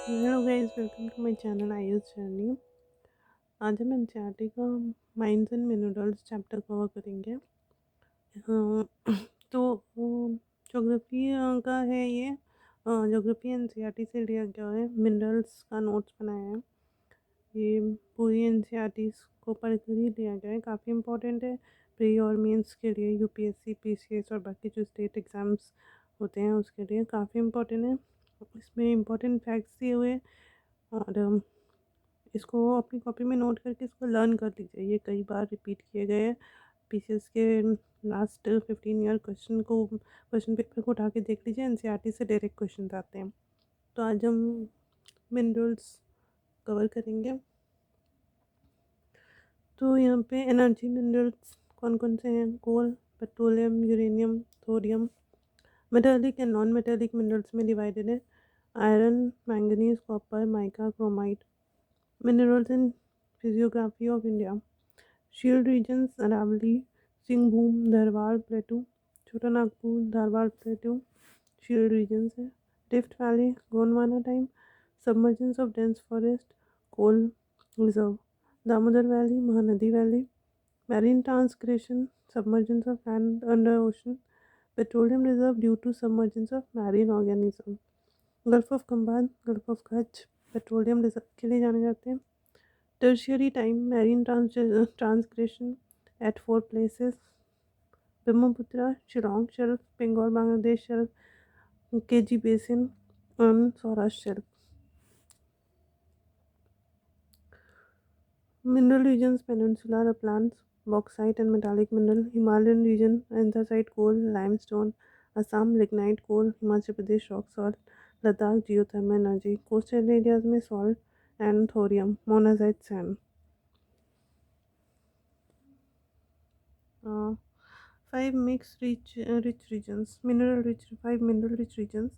Hello guys, welcome to my channel Ayush journey. आज हम NCERT का mines and minerals chapter cover करेंगे। हाँ, तो ज्योग्राफी का है ये। ज्योग्राफी एनसीईआरटी से लिया गया है, मिनरल्स का नोट्स बनाया है। ये पूरी एनसीईआरटी को पढ़कर ही लिया गया है, काफ़ी इंपॉर्टेंट है प्री और मेंस के लिए, यूपीएससी पीसीएस और बाकी जो स्टेट एग्ज़ाम्स होते हैं उसके लिए काफ़ी इंपॉर्टेंट है। इसमें इंपॉर्टेंट फैक्ट्स दिए हुए हैं और इसको अपनी कॉपी में नोट करके इसको लर्न कर लीजिए। ये कई बार रिपीट किए गए हैं। पीसीएस के लास्ट 15 ईयर क्वेश्चन पेपर को उठा के देख लीजिए, एनसीईआरटी से डायरेक्ट क्वेश्चन आते हैं। तो आज हम मिनरल्स कवर करेंगे। तो यहाँ पे एनर्जी मिनरल्स कौन कौन से हैं? Coal, petroleum, uranium, thorium. Metallic and non metallic minerals में डिवाइडेड है। Iron, manganese, copper, mica, chromite. Minerals in physiography of India. Shield regions Aravali, Singhbhum, Dharwar plateau. Chota Nagpur, Dharwar plateau shield regions है। Rift valley, Gondwana time, submergence of dense forest, coal reserve. Damodar valley, Mahanadi valley. Marine transgression, submergence of land under ocean, petroleum reserve due to submergence of marine organism. Gulf of Khambhat, gulf of Kutch petroleum reserve के लिए जाने जाते हैं। Tertiary time, marine transgression at 4 places, Brahmaputra, Shillong shelf, Bengal Bangladesh shelf, KG basin and Saurashtra shelf. Mineral regions, peninsular uplands, bauxite and metallic mineral, Himalayan region, anthracite coal, limestone, Assam lignite coal, Himachal Pradesh rock salt, Ladakh geothermal energy, coastal areas में salt and thorium, monazite sand. Uh, five rich regions, mineral rich regions.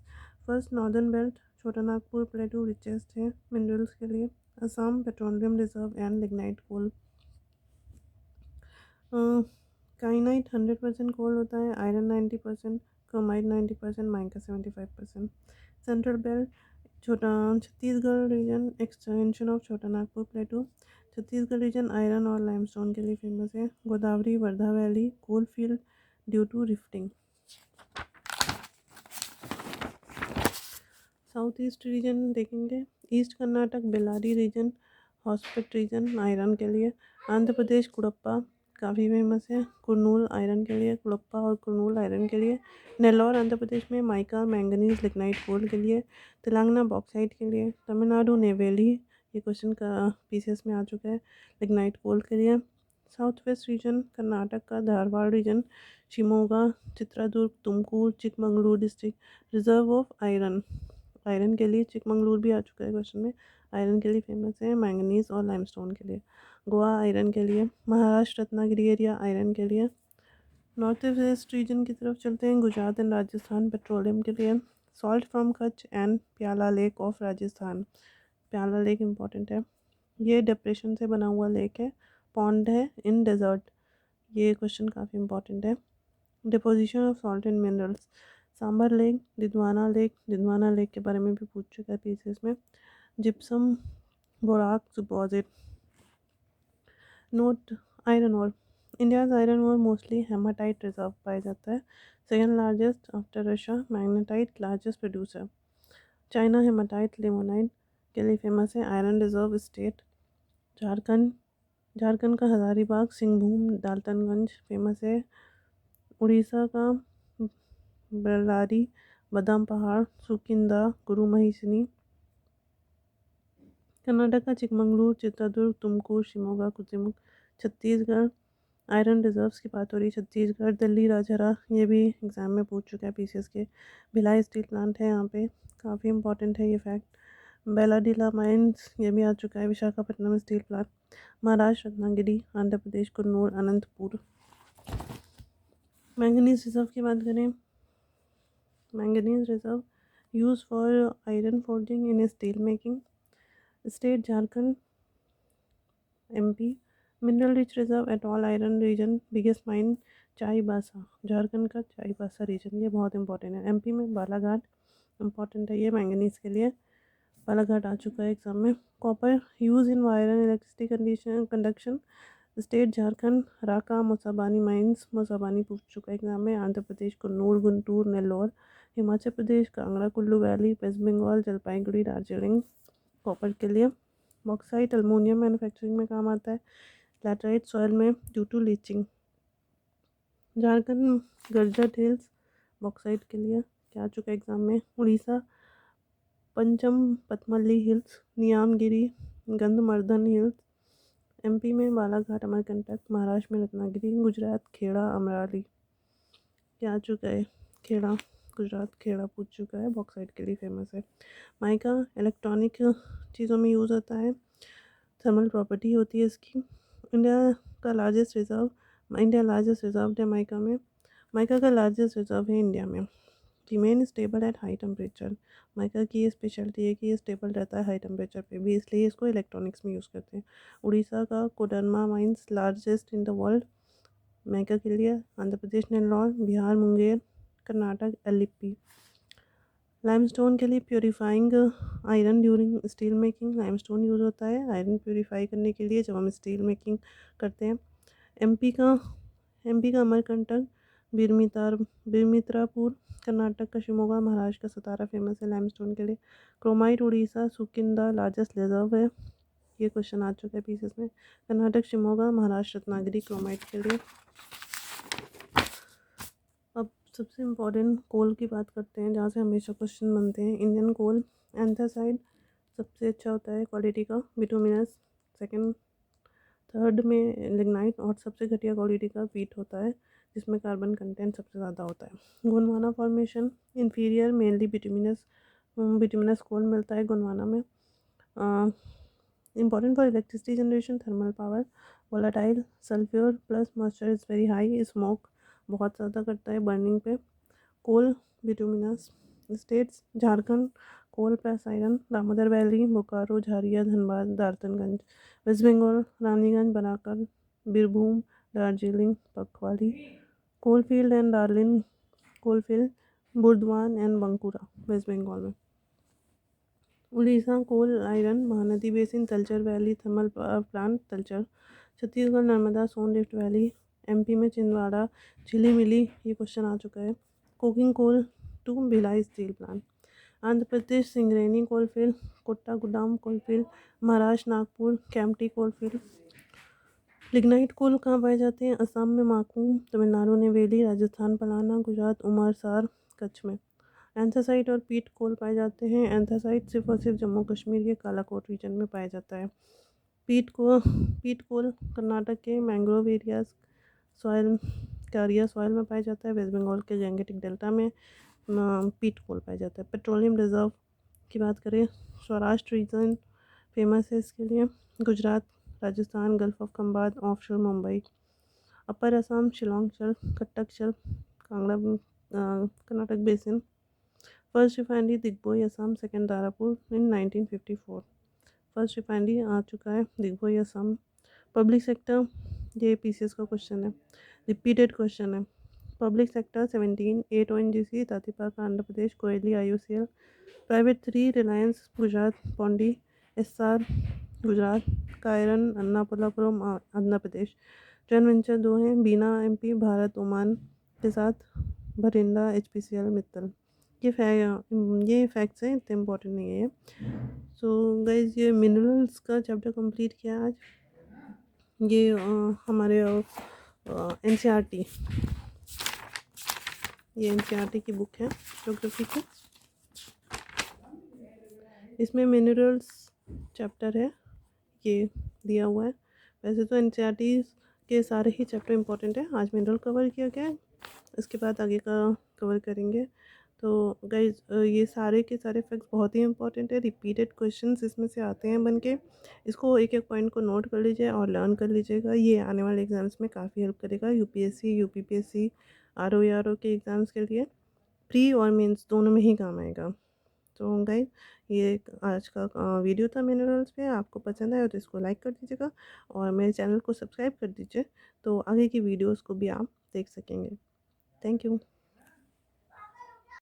First northern belt, छोटा Nagpur प्लेटू richest है minerals के लिए. Assam petroleum reserve and lignite coal. काइनाइट 100% coal होता है, iron 90%, chromite 90%, mica 75%। Central belt, Chota Chhattisgarh region, extension of Chota Nagpur plateau. Chhattisgarh region iron और limestone के लिए famous है। Godavari Wardha valley, coal field due to rifting. South east region देखेंगे, east Karnataka Bellary region, Hospet region iron के लिए। आंध्र प्रदेश कुड़प्पा काफ़ी फेमस है, कुरनूल आयरन के लिए, कुड़प्पा और कुरनूल आयरन के लिए। नेल्लौर आंध्र प्रदेश में माइका मैंगनीज लिग्नाइट कोल के लिए। तेलंगाना बॉक्साइट के लिए। तमिलनाडु नेवेली, ये क्वेश्चन का पीसीएस में आ चुका है, लिग्नाइट कोल के लिए। साउथ वेस्ट रीजन कर्नाटक का Dharwad region, Shimoga, Chitradurga, Tumkur, Chikmagalur district reserve of iron, iron के लिए। चिकमंगलूर भी आ चुका है क्वेश्चन में, आयरन के लिए फेमस है, मैंगनीज और लाइमस्टोन के लिए। गोवा आयरन के लिए। महाराष्ट्र रत्नागिरी एरिया आयरन के लिए। नॉर्थ वेस्ट रीजन की तरफ चलते हैं, गुजरात एंड राजस्थान पेट्रोलियम के लिए। सॉल्ट फ्रॉम कच्छ एंड प्याला लेक ऑफ राजस्थान। प्याला लेक इंपॉर्टेंट है, ये डिप्रेशन से बना हुआ लेक है, पॉन्ड है इन डेजर्ट। ये क्वेश्चन काफ़ी इंपॉर्टेंट है। Deposition of salt in minerals, Sambhar lake, Didwana lake के बारे में भी पूछ चुका है पीसीएस में। Gypsum borax deposit. Note, iron ore, India's iron ore mostly hematite reserve पाया जाता है। Second largest after Russia, magnetite largest producer. China hematite limonite के लिए फेमस है, iron reserve state. Jharkhand, Jharkhand का हजारीबाग, सिंहभूम, डाल्टनगंज फेमस है। उड़ीसा का बल्लारी, बादाम पहाड़, सुकिंदा, गुरु महिषनी। कर्नाटक का चिकमंगलूर, चित्रदुर्ग, तुमकुर, शिमोगा, कुद्रेमुख। छत्तीसगढ़ आयरन रिजर्व्स की बात हो रही है, छत्तीसगढ़ दिल्ली राजहरा, ये भी एग्ज़ाम में पूछ चुका है पीसीएस के। भिलाई स्टील प्लांट है यहाँ पे, काफ़ी इंपॉर्टेंट है ये फैक्ट। बेलाडीला माइंस, ये भी आ चुका है, Visakhapatnam steel plant. Maharashtra Ratnagiri, Andhra Pradesh Kurnool, Anantapur. Manganese reserve की बात करें, manganese reserve use for iron forging in steel making. State Jharkhand, MP. Mineral rich reserve at all iron region, biggest mine Chaibasa, Jharkhand का चाईबासा रीजन, ये बहुत इंपॉर्टेंट है। एमपी में बालाघाट इंपॉर्टेंट है ये मैंगनीज के लिए। बालाघाट आ चुका है एग्जाम में। Copper use in wire and electricity condition conduction, state Jharkhand, Rakha Mosabani mines, Mosabani पूछ चुका है एग्जाम में। Andhra Pradesh Kunnur, Guntur, Nellore. Himachal Pradesh Kangra, Kullu valley, west Bengal, Jalpaiguri, Darjeeling, copper के लिए। बॉक्साइट अल्मोनियम मैन्युफैक्चरिंग में काम आता है। लैटराइट सॉइल में due to leaching. Jharkhand Garjat hills bauxite के लिए क्या आ चुका है एग्जाम में। Orissa Pancham Pathmali hills, Niyamgiri, Gandhamardan hills. MP में बालाघाट, अमरकंटक। महाराष्ट्र में रत्नागिरी। गुजरात खेड़ा, अमराली। क्या आ चुका है खेड़ा, गुजरात खेड़ा पूछ चुका है, बॉक्साइट के लिए फेमस है। माइका इलेक्ट्रॉनिक चीज़ों में यूज़ होता है, थर्मल प्रॉपर्टी होती है इसकी। इंडिया लार्जेस्ट रिजर्व है माइका में। माइका का लार्जेस्ट रिजर्व है इंडिया में। Remain stable at high temperature. Mica की ये स्पेशलिटी है कि ये स्टेबल रहता है हाई टेम्परेचर पे भी, इसलिए इसको इलेक्ट्रॉनिक्स में यूज़ करते हैं। उड़ीसा का Koderma mines largest in the world mica के लिए। आंध्र प्रदेश नेल्लौर, बिहार मुंगेर, कर्नाटक एलिप्पी। लाइमस्टोन के लिए purifying iron during steel making. Limestone use होता है आयरन प्योरीफाई करने के लिए जब हम स्टील मेकिंग करते हैं। एमपी का अमरकंटक, बिरमित्रापुर। कर्नाटक का शिमोगा, महाराष्ट्र का सतारा फेमस है लाइमस्टोन के लिए। Chromite Orissa Sukinda largest reserve है, ये क्वेश्चन आ चुका है पीसीएस में। कर्नाटक शिमोगा, महाराष्ट्र रत्नागिरी क्रोमाइट के लिए। अब सबसे इम्पोर्टेंट कोल की बात करते हैं, जहाँ से हमेशा क्वेश्चन बनते हैं। इंडियन कोल एंथ्रासाइड सबसे अच्छा होता है क्वालिटी का, बिटुमिनस सेकंड, थर्ड में लिग्नाइट, और सबसे घटिया क्वालिटी का पीट होता है जिसमें कार्बन कंटेंट सबसे ज़्यादा होता है। Gondwana formation inferior mainly bituminous coal मिलता है गोंडवाना में। Important for electricity generation, thermal power. Volatile sulphur plus moisture is very high, smoke बहुत ज़्यादा करता है बर्निंग पे। Coal bituminous. States Jharkhand coal plus iron, Damodar valley, Bokaro, Jharia, Dhanbad, Daltonganj. West Bengal Raniganj, Barakar, Birbhum, Darjeeling, पखवाली। कोलफील्ड एंड डार्लिन coalfield, Burdwan and Bankura west Bengal में। Orissa coal iron, Mahanadi basin, Talcher valley thermal power plant Talcher. Chhattisgarh Narmada Son rift valley. MP में छिंदवाड़ा, झिलीमिली, ये क्वेश्चन आ चुका है। Coking coal to Bhilai steel plant. Andhra Pradesh Singareni coalfield, Kothagudem coalfield. Maharashtra Nagpur, Kamptee coalfield. Lignite coal कहाँ पाए जाते हैं, असम में माकूम, तमिलनाडु नेवेली, राजस्थान पलाना, गुजरात उमरसार, कच्छ में। एंथ्रासाइट और पीट कोल पाए जाते हैं। एंथ्रासाइट सिर्फ और सिर्फ जम्मू कश्मीर के कालाकोट रीजन में पाया जाता है। पीट कोल कर्नाटक के मैंग्रोव एरियाज सॉइल कारिया सॉइल में पाया जाता है। वेस्ट बंगाल के गैंगेटिक डेल्टा में पीट कोल पाया जाता है। पेट्रोलियम रिजर्व की बात करें, सौराष्ट्र रीजन फेमस है इसके लिए। Gujarat, Rajasthan, gulf of Khambhat, offshore Mumbai. Upper Assam Shillong शल, कटक शल, Kangra, Karnataka basin. First refinery Digboi Assam, second Darapur in 1954। First refinery आ चुका है दिग्बोई असम। पब्लिक सेक्टर, ये पीसीएस का क्वेश्चन है, रिपीटेड क्वेश्चन है। Public sector 17, 8 ONGC, Tatipaka Andhra Pradesh, Koyali IOCL। Private 3 Reliance Gujarat, पौंडी SR गुजरात, कायरन अन्नापुलापुरम आंध्र प्रदेश। जॉइंट वेंचर 2 हैं, बीना MP भारत ओमान के साथ, भरिंदा HPCL मित्तल। ये फैक्ट्स हैं, इतने इम्पोर्टेंट नहीं है ये। सो गाइज ये मिनरल्स का चैप्टर कंप्लीट किया आज। ये हमारे NCERT, ये NCERT की बुक है ज्योग्राफी की, इसमें मिनरल्स चैप्टर है ये दिया हुआ है। वैसे तो NCERT के सारे ही चैप्टर इंपॉर्टेंट है, आज मिनरल कवर किया गया है, इसके बाद आगे का कवर करेंगे। तो गाइज ये सारे के सारे फैक्ट्स बहुत ही इंपॉर्टेंट है, रिपीटेड क्वेश्चंस इसमें से आते हैं बन के। इसको एक एक पॉइंट को नोट कर लीजिए और लर्न कर लीजिएगा, ये आने वाले एग्जाम्स में काफ़ी हेल्प करेगा। UPSC UPPSC RO के एग्ज़ाम्स के लिए प्री और मेंस दोनों में ही काम आएगा। तो गाइज ये आज का वीडियो था मिनरल्स पे, आपको पसंद आया तो इसको लाइक कर दीजिएगा और मेरे चैनल को सब्सक्राइब कर दीजिए, तो आगे की वीडियोस को भी आप देख सकेंगे। Thank you.